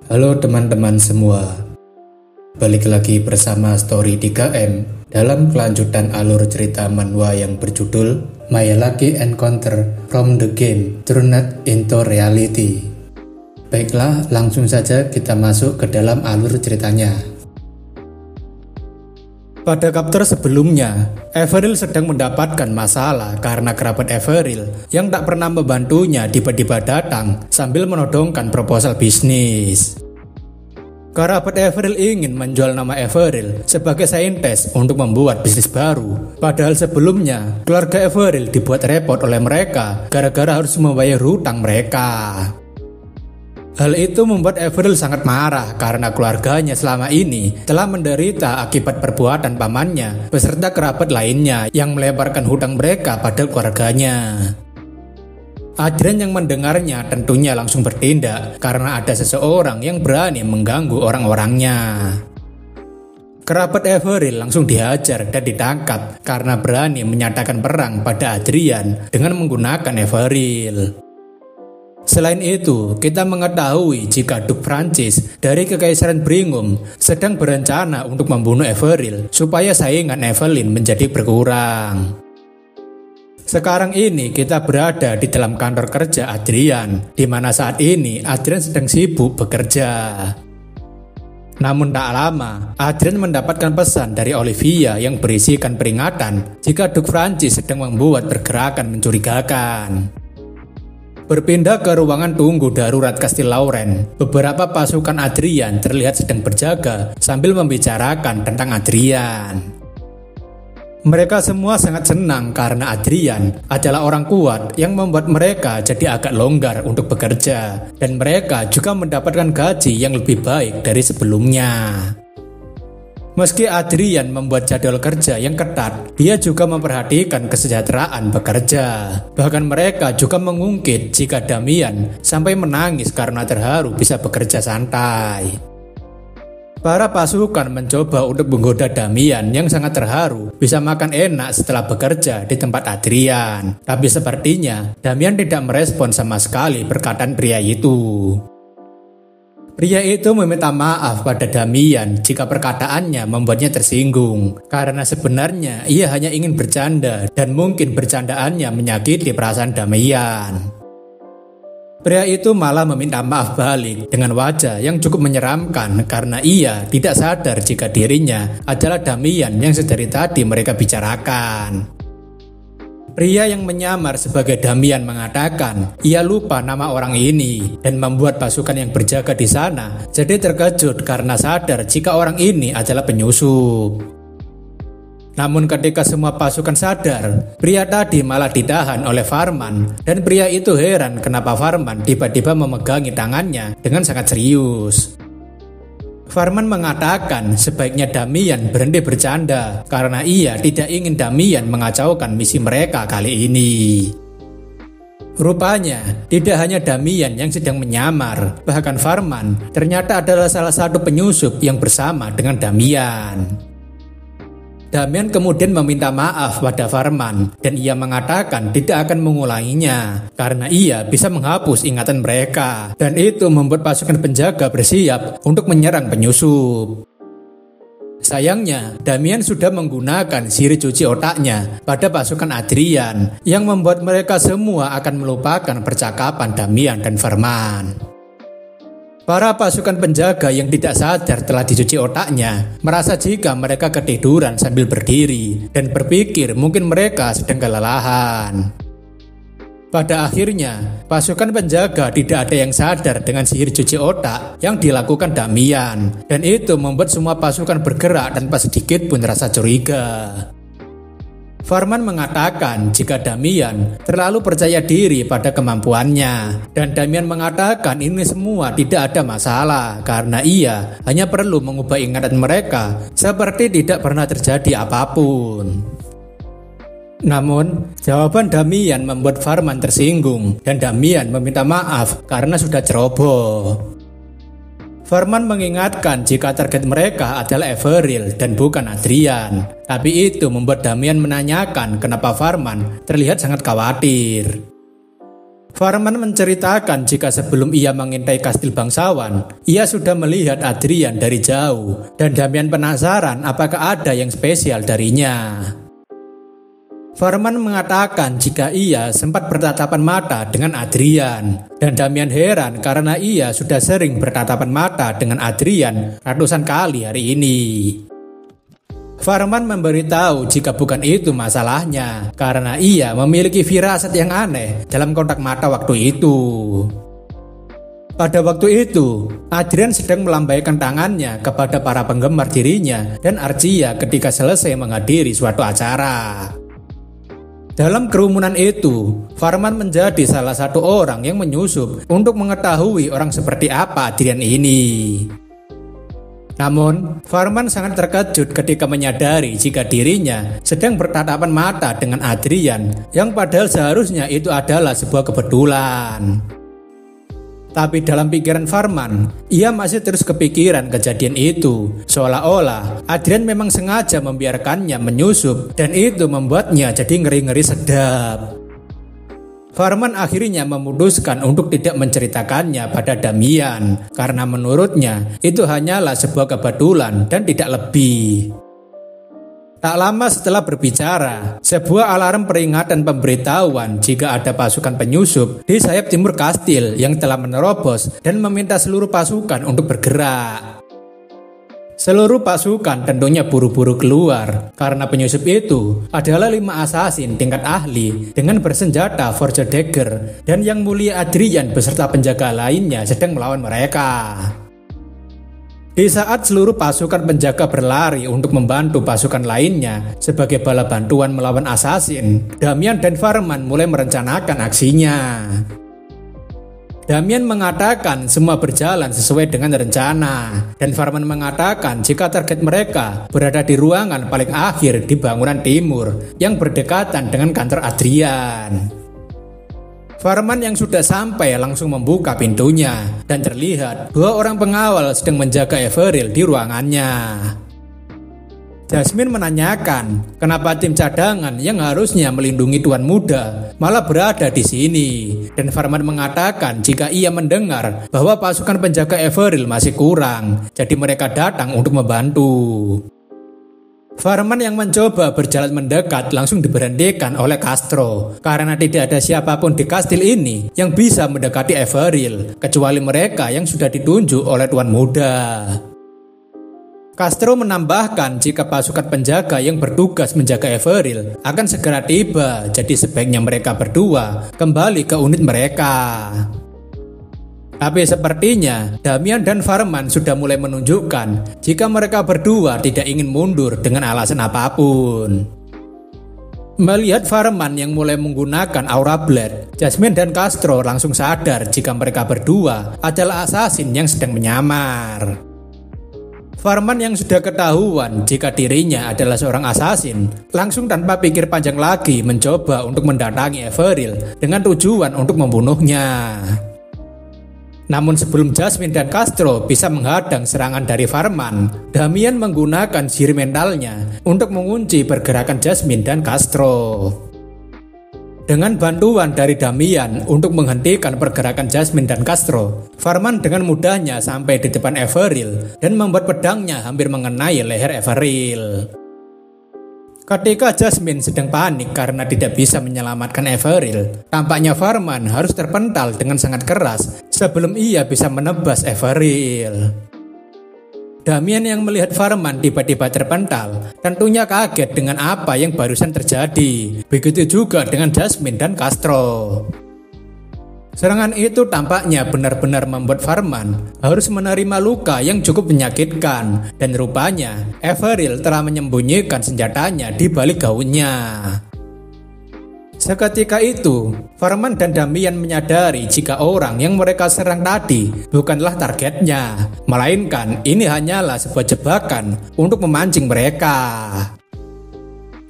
Halo teman-teman semua, balik lagi bersama Story 3M dalam kelanjutan alur cerita manhwa yang berjudul My Lucky Encounter from the Game Turned into Reality. Baiklah, langsung saja kita masuk ke dalam alur ceritanya. Pada chapter sebelumnya, Everil sedang mendapatkan masalah karena kerabat Everil yang tak pernah membantunya tiba-tiba datang sambil menodongkan proposal bisnis. Kerabat Everil ingin menjual nama Everil sebagai saintis untuk membuat bisnis baru. Padahal sebelumnya, keluarga Everil dibuat repot oleh mereka gara-gara harus membayar hutang mereka. Hal itu membuat Everil sangat marah karena keluarganya selama ini telah menderita akibat perbuatan pamannya beserta kerabat lainnya yang melemparkan hutang mereka pada keluarganya. Adrian yang mendengarnya tentunya langsung bertindak karena ada seseorang yang berani mengganggu orang-orangnya. Kerabat Everil langsung dihajar dan ditangkap karena berani menyatakan perang pada Adrian dengan menggunakan Everil. Selain itu, kita mengetahui jika Duke Francis dari Kekaisaran Bringum sedang berencana untuk membunuh Everil supaya saingan Evelyn menjadi berkurang. Sekarang ini kita berada di dalam kantor kerja Adrian, di mana saat ini Adrian sedang sibuk bekerja. Namun tak lama, Adrian mendapatkan pesan dari Olivia yang berisikan peringatan jika Duke Francis sedang membuat pergerakan mencurigakan. Berpindah ke ruangan tunggu darurat Kastil Lauren, beberapa pasukan Adrian terlihat sedang berjaga sambil membicarakan tentang Adrian. Mereka semua sangat senang karena Adrian adalah orang kuat yang membuat mereka jadi agak longgar untuk bekerja, dan mereka juga mendapatkan gaji yang lebih baik dari sebelumnya. Meski Adrian membuat jadwal kerja yang ketat, dia juga memperhatikan kesejahteraan pekerja. Bahkan mereka juga mengungkit jika Damian sampai menangis karena terharu bisa bekerja santai. Para pasukan mencoba untuk menggoda Damian yang sangat terharu bisa makan enak setelah bekerja di tempat Adrian. Tapi sepertinya Damian tidak merespon sama sekali perkataan pria itu. Pria itu meminta maaf pada Damian jika perkataannya membuatnya tersinggung, karena sebenarnya ia hanya ingin bercanda dan mungkin bercandaannya menyakiti perasaan Damian. Pria itu malah meminta maaf balik dengan wajah yang cukup menyeramkan karena ia tidak sadar jika dirinya adalah Damian yang sedari tadi mereka bicarakan. Pria yang menyamar sebagai Damian mengatakan ia lupa nama orang ini dan membuat pasukan yang berjaga di sana jadi terkejut karena sadar jika orang ini adalah penyusup. Namun ketika semua pasukan sadar, pria tadi malah ditahan oleh Farman dan pria itu heran kenapa Farman tiba-tiba memegangi tangannya dengan sangat serius. Farman mengatakan sebaiknya Damian berhenti bercanda karena ia tidak ingin Damian mengacaukan misi mereka kali ini. Rupanya, tidak hanya Damian yang sedang menyamar, bahkan Farman ternyata adalah salah satu penyusup yang bersama dengan Damian. Damian kemudian meminta maaf pada Farman dan ia mengatakan tidak akan mengulanginya karena ia bisa menghapus ingatan mereka dan itu membuat pasukan penjaga bersiap untuk menyerang penyusup. Sayangnya, Damian sudah menggunakan sihir cuci otaknya pada pasukan Adrian yang membuat mereka semua akan melupakan percakapan Damian dan Farman. Para pasukan penjaga yang tidak sadar telah dicuci otaknya merasa jika mereka ketiduran sambil berdiri dan berpikir mungkin mereka sedang kelelahan. Pada akhirnya, pasukan penjaga tidak ada yang sadar dengan sihir cuci otak yang dilakukan Damian dan itu membuat semua pasukan bergerak tanpa sedikit pun rasa curiga. Farman mengatakan jika Damian terlalu percaya diri pada kemampuannya dan Damian mengatakan ini semua tidak ada masalah karena ia hanya perlu mengubah ingatan mereka seperti tidak pernah terjadi apapun. Namun, jawaban Damian membuat Farman tersinggung dan Damian meminta maaf karena sudah ceroboh. Farman mengingatkan jika target mereka adalah Everil dan bukan Adrian. Tapi itu membuat Damian menanyakan kenapa Farman terlihat sangat khawatir. Farman menceritakan jika sebelum ia mengintai kastil bangsawan, ia sudah melihat Adrian dari jauh dan Damian penasaran apakah ada yang spesial darinya. Farman mengatakan jika ia sempat bertatapan mata dengan Adrian dan Damian heran karena ia sudah sering bertatapan mata dengan Adrian ratusan kali hari ini. Farman memberitahu jika bukan itu masalahnya, karena ia memiliki firasat yang aneh dalam kontak mata waktu itu. Pada waktu itu, Adrian sedang melambaikan tangannya kepada para penggemar dirinya dan Archia ketika selesai menghadiri suatu acara. Dalam kerumunan itu, Farman menjadi salah satu orang yang menyusup untuk mengetahui orang seperti apa Adrian ini. Namun, Farman sangat terkejut ketika menyadari jika dirinya sedang bertatapan mata dengan Adrian yang padahal seharusnya itu adalah sebuah kebetulan. Tapi dalam pikiran Farman, ia masih terus kepikiran kejadian itu, seolah-olah Adrian memang sengaja membiarkannya menyusup dan itu membuatnya jadi ngeri-ngeri sedap. Farman akhirnya memutuskan untuk tidak menceritakannya pada Damian karena menurutnya itu hanyalah sebuah kebetulan dan tidak lebih. Tak lama setelah berbicara, sebuah alarm peringatan pemberitahuan jika ada pasukan penyusup di sayap timur kastil yang telah menerobos dan meminta seluruh pasukan untuk bergerak. Seluruh pasukan tentunya buru-buru keluar karena penyusup itu adalah 5 asasin tingkat ahli dengan bersenjata Forged Dagger dan yang mulia Adrian beserta penjaga lainnya sedang melawan mereka. Di saat seluruh pasukan penjaga berlari untuk membantu pasukan lainnya sebagai bala bantuan melawan asasin, Damian dan Farman mulai merencanakan aksinya. Damian mengatakan semua berjalan sesuai dengan rencana dan Farman mengatakan jika target mereka berada di ruangan paling akhir di bangunan timur yang berdekatan dengan kantor Adrian. Farman yang sudah sampai langsung membuka pintunya dan terlihat 2 orang pengawal sedang menjaga Everil di ruangannya. Jasmine menanyakan kenapa tim cadangan yang harusnya melindungi tuan muda malah berada di sini dan Farman mengatakan jika ia mendengar bahwa pasukan penjaga Everil masih kurang jadi mereka datang untuk membantu. Farman yang mencoba berjalan mendekat langsung diberhentikan oleh Castro karena tidak ada siapapun di kastil ini yang bisa mendekati Everil kecuali mereka yang sudah ditunjuk oleh tuan muda. Castro menambahkan jika pasukan penjaga yang bertugas menjaga Everil akan segera tiba, jadi sebaiknya mereka berdua kembali ke unit mereka. Tapi sepertinya Damian dan Farman sudah mulai menunjukkan jika mereka berdua tidak ingin mundur dengan alasan apapun. Melihat Farman yang mulai menggunakan Aura Blade, Jasmine dan Castro langsung sadar jika mereka berdua adalah assassin yang sedang menyamar. Farman yang sudah ketahuan jika dirinya adalah seorang assassin langsung tanpa pikir panjang lagi mencoba untuk mendatangi Everil dengan tujuan untuk membunuhnya. Namun sebelum Jasmine dan Castro bisa menghadang serangan dari Farman, Damian menggunakan sihir mentalnya untuk mengunci pergerakan Jasmine dan Castro. Dengan bantuan dari Damian untuk menghentikan pergerakan Jasmine dan Castro, Farman dengan mudahnya sampai di depan Everil dan membuat pedangnya hampir mengenai leher Everil. Ketika Jasmine sedang panik karena tidak bisa menyelamatkan Everil, tampaknya Farman harus terpental dengan sangat keras sebelum ia bisa menebas Everil. Damian yang melihat Farman tiba-tiba terpental tentunya kaget dengan apa yang barusan terjadi. Begitu juga dengan Jasmine dan Castro. Serangan itu tampaknya benar-benar membuat Farman harus menerima luka yang cukup menyakitkan dan rupanya Everil telah menyembunyikan senjatanya di balik gaunnya. Seketika itu, Farman dan Damian menyadari jika orang yang mereka serang tadi bukanlah targetnya, melainkan ini hanyalah sebuah jebakan untuk memancing mereka.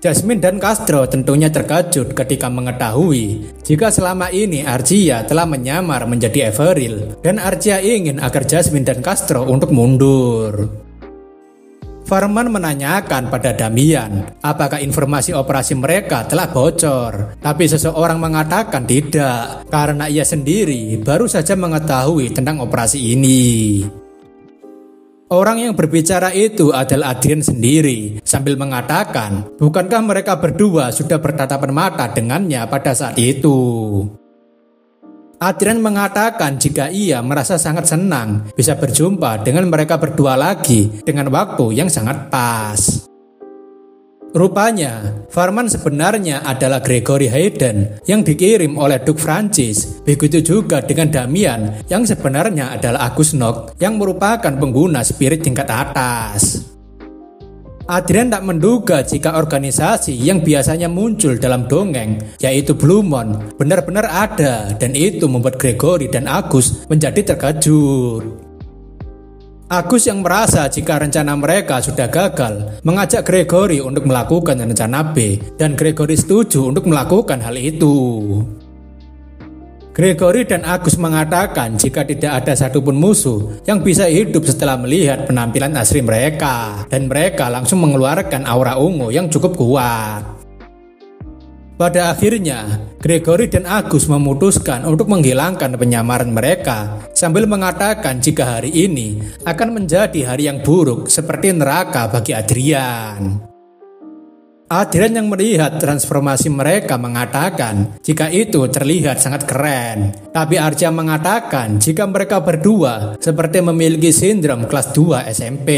Jasmine dan Castro tentunya terkejut ketika mengetahui jika selama ini Archia telah menyamar menjadi Everil dan Archia ingin agar Jasmine dan Castro untuk mundur. Farman menanyakan pada Damian apakah informasi operasi mereka telah bocor. Tapi seseorang mengatakan tidak, karena ia sendiri baru saja mengetahui tentang operasi ini. Orang yang berbicara itu adalah Adrian sendiri, sambil mengatakan, bukankah mereka berdua sudah bertatapan mata dengannya pada saat itu? Adrian mengatakan jika ia merasa sangat senang bisa berjumpa dengan mereka berdua lagi dengan waktu yang sangat pas. Rupanya, Farman sebenarnya adalah Gregory Hayden yang dikirim oleh Duke Francis. Begitu juga dengan Damian yang sebenarnya adalah Agus Nock yang merupakan pengguna spirit tingkat atas. Adrian tak menduga jika organisasi yang biasanya muncul dalam dongeng, yaitu Blue Moon, benar-benar ada, dan itu membuat Gregory dan Agus menjadi terkejut. Agus yang merasa jika rencana mereka sudah gagal, mengajak Gregory untuk melakukan rencana B, dan Gregory setuju untuk melakukan hal itu. Gregory dan Agus mengatakan jika tidak ada satupun musuh yang bisa hidup setelah melihat penampilan asli mereka, dan mereka langsung mengeluarkan aura ungu yang cukup kuat. Pada akhirnya, Gregory dan Agus memutuskan untuk menghilangkan penyamaran mereka sambil mengatakan jika hari ini akan menjadi hari yang buruk seperti neraka bagi Adrian. Adrian yang melihat transformasi mereka mengatakan jika itu terlihat sangat keren. Tapi Arca mengatakan jika mereka berdua seperti memiliki sindrom kelas 2 SMP.